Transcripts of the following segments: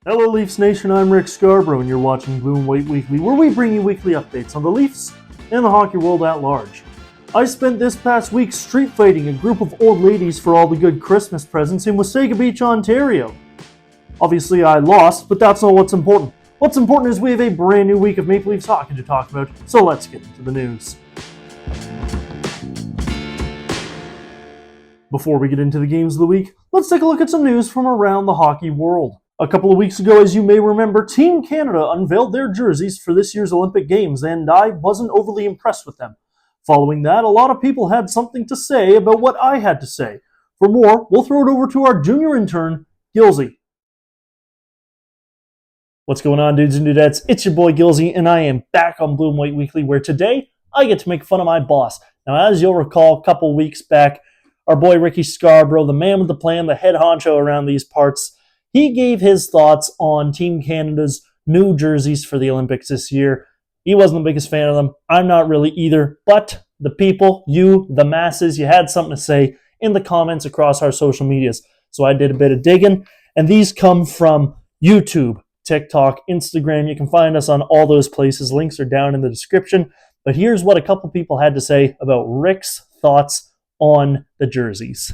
Hello Leafs Nation, I'm Rick Scarborough and you're watching Blue and White Weekly, where we bring you weekly updates on the Leafs and the hockey world at large. I spent this past week street fighting a group of old ladies for all the good Christmas presents in Wasaga Beach, Ontario. Obviously I lost, but that's not what's important. What's important is we have a brand new week of Maple Leafs hockey to talk about, so let's get into the news. Before we get into the games of the week, let's take a look at some news from around the hockey world. A couple of weeks ago, as you may remember, Team Canada unveiled their jerseys for this year's Olympic Games, and I wasn't overly impressed with them. Following that, a lot of people had something to say about what I had to say. For more, we'll throw it over to our junior intern, Gillsy. What's going on, dudes and dudettes? It's your boy Gillsy, and I am back on Blue and White Weekly, where today I get to make fun of my boss. Now, as you'll recall, a couple weeks back, our boy Ricky Scarborough, the man with the plan, the head honcho around these parts, he gave his thoughts on Team Canada's new jerseys for the Olympics this year. He wasn't the biggest fan of them. I'm not really either. But the people, you, the masses, you had something to say in the comments across our social medias. So I did a bit of digging. And these come from YouTube, TikTok, Instagram. You can find us on all those places. Links are down in the description. But here's what a couple people had to say about Rick's thoughts on the jerseys.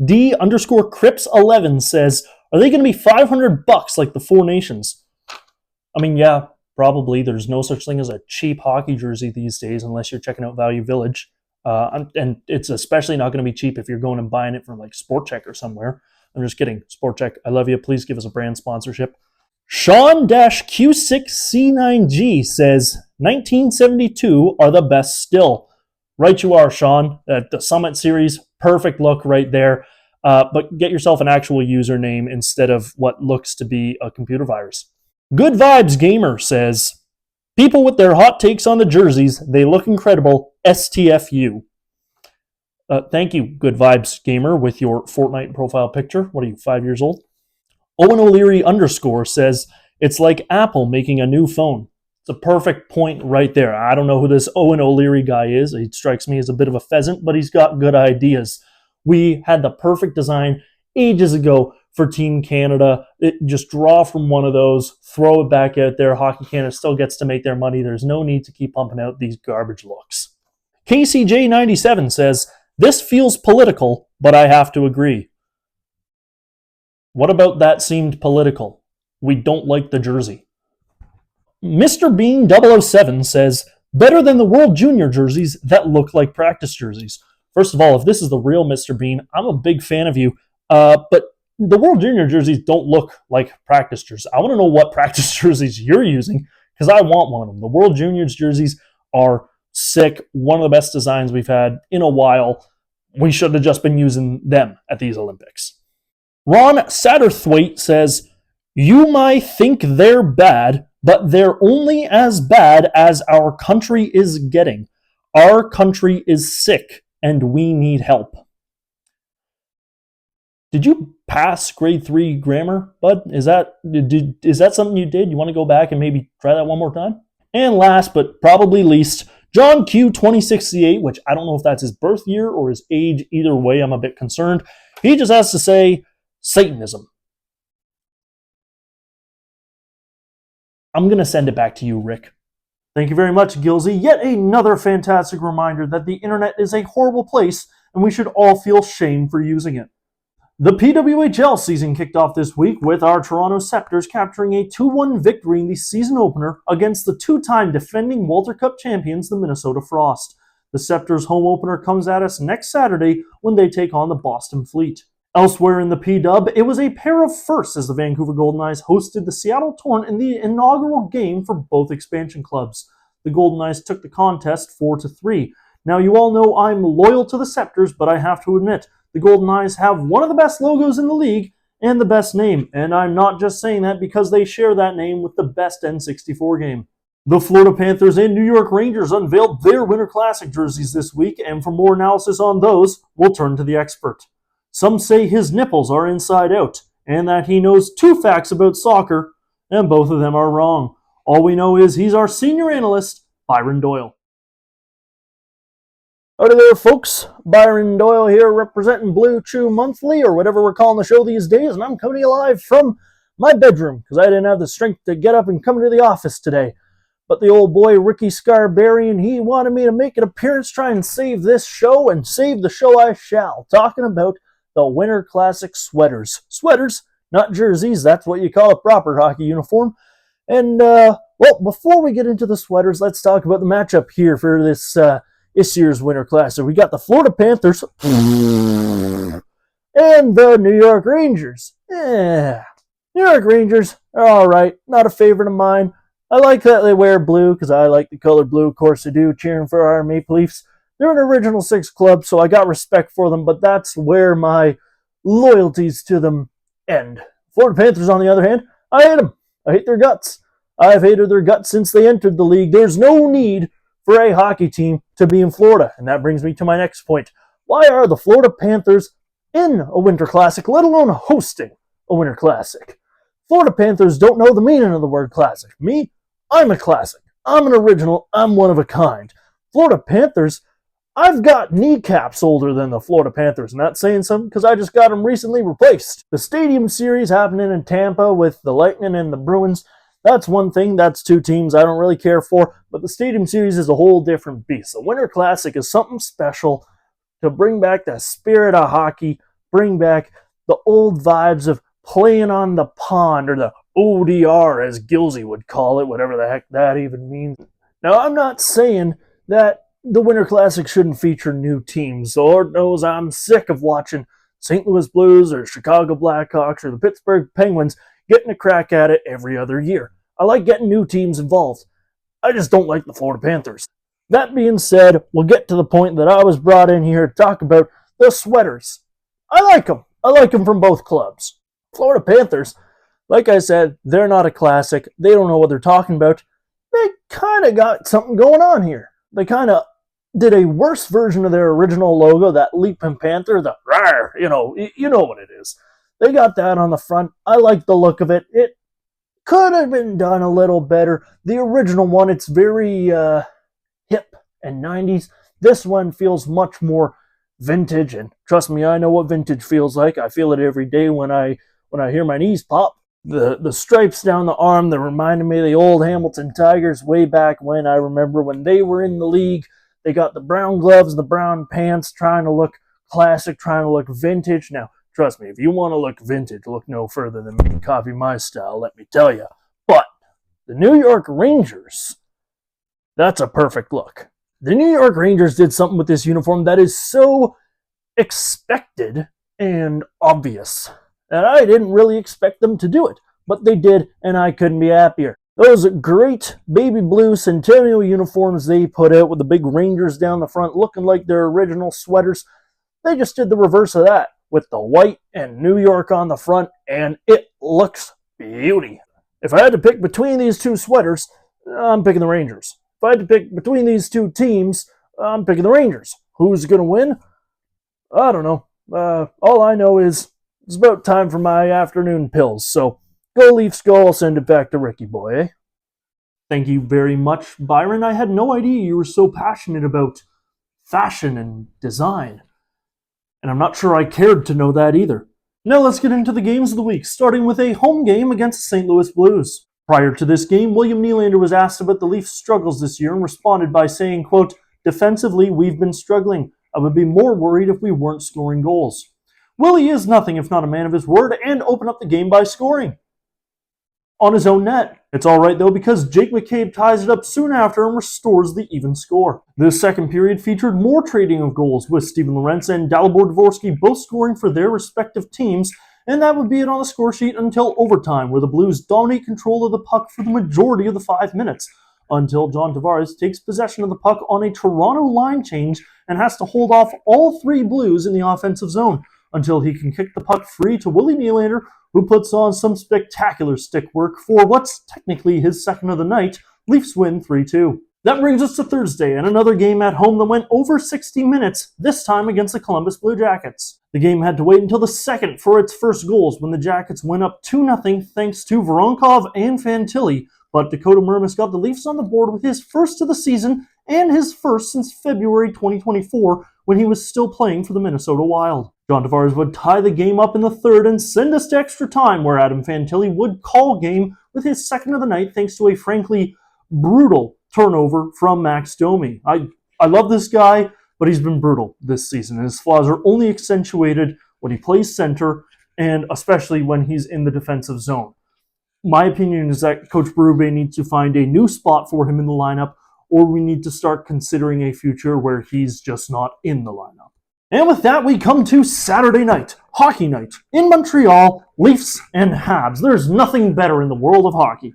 D_Crips11 says, are they going to be $500 like the Four Nations? I mean, yeah, probably. There's no such thing as a cheap hockey jersey these days unless you're checking out Value Village. And it's especially not going to be cheap if you're going and buying it from like Sport Check or somewhere. I'm just kidding. Sport Check, I love you. Please give us a brand sponsorship. Sean-Q6C9G says, 1972 are the best still. Right you are, Sean. The Summit Series, perfect look right there. But get yourself an actual username instead of what looks to be a computer virus. Good Vibes Gamer says, people with their hot takes on the jerseys, they look incredible. STFU. Thank you, Good Vibes Gamer, with your Fortnite profile picture. What are you, 5 years old? Owen O'Leary _ says, it's like Apple making a new phone. It's a perfect point right there. I don't know who this Owen O'Leary guy is. He strikes me as a bit of a pheasant, but he's got good ideas. We had the perfect design ages ago for Team Canada. Just draw from one of those, throw it back out there. Hockey Canada still gets to make their money. There's no need to keep pumping out these garbage looks. KCJ97 says, this feels political, but I have to agree. What about that seemed political? We don't like the jersey. Mr. Bean 007 says, better than the World Junior jerseys that look like practice jerseys. First of all, if this is the real Mr. Bean, I'm a big fan of you. But the World Junior jerseys don't look like practice jerseys. I want to know what practice jerseys you're using because I want one of them. The World Juniors jerseys are sick. One of the best designs we've had in a while. We should have just been using them at these Olympics. Ron Satterthwaite says, you might think they're bad, but they're only as bad as our country is getting. Our country is sick. And we need help. Did you pass grade 3 grammar, bud? Is that something you did? You want to go back and maybe try that one more time? And last but probably least, John Q2068, which I don't know if that's his birth year or his age. Either way, I'm a bit concerned. He just has to say Satanism. I'm going to send it back to you, Rick. Thank you very much, Gillsy. Yet another fantastic reminder that the internet is a horrible place and we should all feel shame for using it. The PWHL season kicked off this week with our Toronto Scepters capturing a 2-1 victory in the season opener against the two-time defending Walter Cup champions, the Minnesota Frost. The Scepters home opener comes at us next Saturday when they take on the Boston Fleet. Elsewhere in the P-Dub, it was a pair of firsts as the Vancouver Golden Knights hosted the Seattle Torn in the inaugural game for both expansion clubs. The Golden Knights took the contest 4-3. Now, you all know I'm loyal to the Scepters, but I have to admit, the Golden Knights have one of the best logos in the league and the best name, and I'm not just saying that because they share that name with the best N64 game. The Florida Panthers and New York Rangers unveiled their Winter Classic jerseys this week, and for more analysis on those, we'll turn to the expert. Some say his nipples are inside out, and that he knows 2 facts about soccer, and both of them are wrong. All we know is he's our senior analyst, Byron Doyle. Howdy there, folks. Byron Doyle here representing Blue Chew Monthly, or whatever we're calling the show these days, and I'm coming to you live from My bedroom, because I didn't have the strength to get up and come to the office today. But the old boy, Ricky Scarbarian, he wanted me to make an appearance, try and save this show, and save the show I shall. Talking about the Winter Classic sweaters. Sweaters, not jerseys. That's what you call a proper hockey uniform. And, well, before we get into the sweaters, let's talk about the matchup here for this year's Winter Classic. We got the Florida Panthers and the New York Rangers. Yeah, New York Rangers are all right. Not a favorite of mine. I like that they wear blue because I like the color blue. Of course I do, cheering for our Maple Leafs. They're an Original Six club, so I got respect for them, but that's where my loyalties to them end. Florida Panthers, on the other hand, I hate them. I hate their guts. I've hated their guts since they entered the league. There's no need for a hockey team to be in Florida. And that brings me to my next point. Why are the Florida Panthers in a Winter Classic, let alone hosting a Winter Classic? Florida Panthers don't know the meaning of the word classic. Me, I'm a classic. I'm an original. I'm one of a kind. Florida Panthers, I've got kneecaps older than the Florida Panthers. Not saying something because I just got them recently replaced. The Stadium Series happening in Tampa with the Lightning and the Bruins, that's one thing. That's two teams I don't really care for. But the Stadium Series is a whole different beast. The Winter Classic is something special to bring back the spirit of hockey, bring back the old vibes of playing on the pond, or the ODR, as Gillsy would call it, whatever the heck that even means. Now, I'm not saying that the Winter Classic shouldn't feature new teams. Lord knows I'm sick of watching St. Louis Blues or Chicago Blackhawks or the Pittsburgh Penguins getting a crack at it every other year. I like getting new teams involved. I just don't like the Florida Panthers. That being said, we'll get to the point that I was brought in here to talk about the sweaters. I like them. I like them from both clubs. Florida Panthers, like I said, they're not a classic. They don't know what they're talking about. They kind of got something going on here. They kind of did a worse version of their original logo, that Leaping Panther, the rawr, you know what it is. They got that on the front. I like the look of it. It could have been done a little better. The original one, it's very hip and 90s. This one feels much more vintage, and trust me, I know what vintage feels like. I feel it every day when I hear my knees pop. The stripes down the arm that reminded me of the old Hamilton Tigers way back when. I remember when they were in the league. They got the brown gloves, the brown pants, trying to look classic, trying to look vintage. Now, trust me, if you want to look vintage, look no further than me. Copy my style, let me tell you. But the New York Rangers, that's a perfect look. The New York Rangers did something with this uniform that is so expected and obvious that I didn't really expect them to do it. But they did, and I couldn't be happier. Those great baby blue Centennial uniforms they put out with the big Rangers down the front looking like their original sweaters, they just did the reverse of that with the white and New York on the front, and it looks beauty. If I had to pick between these two sweaters, I'm picking the Rangers. If I had to pick between these two teams, I'm picking the Rangers. Who's going to win? I don't know. All I know is it's about time for my afternoon pills. So go Leafs, go. I'll send it back to Ricky boy, eh? Thank you very much, Byron. I had no idea you were so passionate about fashion and design. And I'm not sure I cared to know that either. Now let's get into the games of the week, starting with a home game against the St. Louis Blues. Prior to this game, William Nylander was asked about the Leafs' struggles this year and responded by saying, quote, "Defensively, we've been struggling. I would be more worried if we weren't scoring goals." Willie is nothing if not a man of his word and opened up the game by scoring on his own net. It's all right, though, because Jake McCabe ties it up soon after and restores the even score. The second period featured more trading of goals, with Steven Lorentz and Dalibor Dvorsky both scoring for their respective teams, and that would be it on the score sheet until overtime, where the Blues dominate control of the puck for the majority of the 5 minutes, until John Tavares takes possession of the puck on a Toronto line change and has to hold off all three Blues in the offensive zone, until he can kick the puck free to Willie Nylander, who puts on some spectacular stick work for what's technically his second of the night. Leafs win 3-2. That brings us to Thursday and another game at home that went over 60 minutes, this time against the Columbus Blue Jackets. The game had to wait until the second for its first goals when the Jackets went up 2-0 thanks to Voronkov and Fantilli, but Dakota Mermis got the Leafs on the board with his first of the season and his first since February 2024 when he was still playing for the Minnesota Wild. John Tavares would tie the game up in the third and send us to extra time, where Adam Fantilli would call game with his second of the night thanks to a frankly brutal turnover from Max Domi. I love this guy, but he's been brutal this season. His flaws are only accentuated when he plays center, and especially when he's in the defensive zone. My opinion is that Coach Berube needs to find a new spot for him in the lineup, or we need to start considering a future where he's just not in the lineup. And with that, we come to Saturday night, hockey night, in Montreal, Leafs and Habs. There's nothing better in the world of hockey.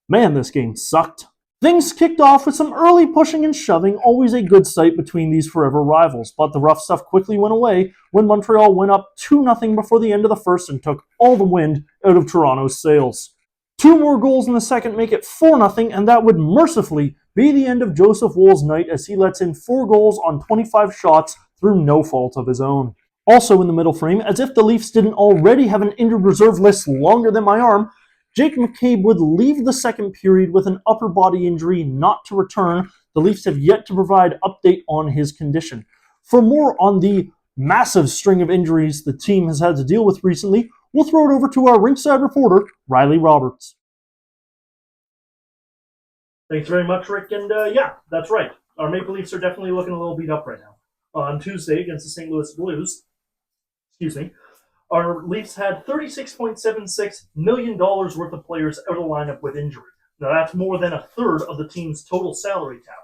Man, this game sucked. Things kicked off with some early pushing and shoving, always a good sight between these forever rivals, but the rough stuff quickly went away when Montreal went up 2-0 before the end of the first and took all the wind out of Toronto's sails. 2 more goals in the second make it 4-0, and that would mercifully be the end of Joseph Woll's night as he lets in 4 goals on 25 shots through no fault of his own. Also in the middle frame, as if the Leafs didn't already have an injured reserve list longer than my arm, Jake McCabe would leave the second period with an upper body injury not to return. The Leafs have yet to provide update on his condition. For more on the massive string of injuries the team has had to deal with recently, we'll throw it over to our rinkside reporter, Riley Roberts. Thanks very much, Rick. And yeah, that's right. Our Maple Leafs are definitely looking a little beat up right now. On Tuesday against the St. Louis Blues, our Leafs had $36.76 million worth of players out of the lineup with injury. Now that's more than a third of the team's total salary cap.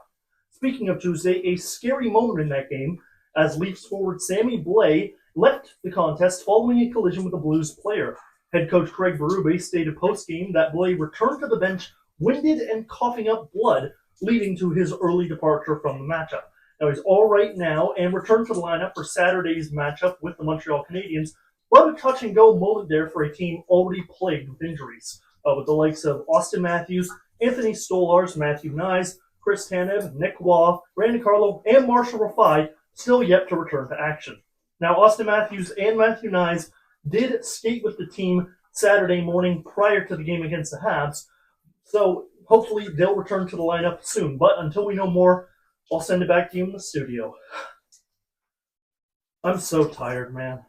Speaking of Tuesday, a scary moment in that game as Leafs forward Sammy Blais left the contest following a collision with a Blues player. Head coach Craig Berube stated post-game that Blais returned to the bench winded and coughing up blood, leading to his early departure from the matchup. Now he's all right now and returned to the lineup for Saturday's matchup with the Montreal Canadiens, but a touch-and-go moment there for a team already plagued with injuries, with the likes of Austin Matthews, Anthony Stolarz, Matthew Knies, Chris Tanev, Nick Waugh, Brandon Carlo, and Marshall Rafai still yet to return to action. Now Austin Matthews and Matthew Knies did skate with the team Saturday morning prior to the game against the Habs, so hopefully they'll return to the lineup soon. But until we know more, I'll send it back to you in the studio. I'm so tired, man.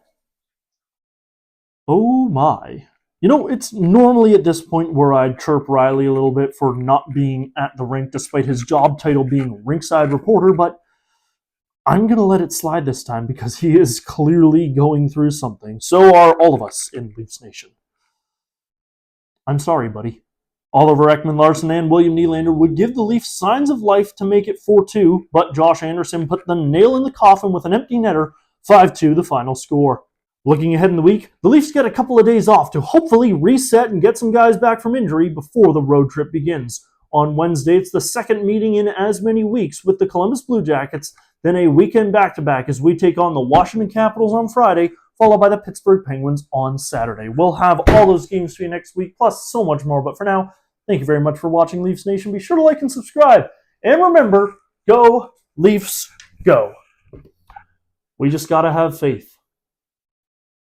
Oh my. You know, it's normally at this point where I'd chirp Riley a little bit for not being at the rink despite his job title being rinkside reporter, but I'm going to let it slide this time because he is clearly going through something. So are all of us in Leafs Nation. I'm sorry, buddy. Oliver Ekman-Larsson and William Nylander would give the Leafs signs of life to make it 4-2, but Josh Anderson put the nail in the coffin with an empty netter, 5-2 the final score. Looking ahead in the week, the Leafs get a couple of days off to hopefully reset and get some guys back from injury before the road trip begins. On Wednesday, it's the second meeting in as many weeks with the Columbus Blue Jackets, then a weekend back-to-back as we take on the Washington Capitals on Friday, followed by the Pittsburgh Penguins on Saturday. We'll have all those games for you next week, plus so much more, but for now, thank you very much for watching Leafs Nation. Be sure to like and subscribe. And remember, go Leafs, go. We just gotta have faith.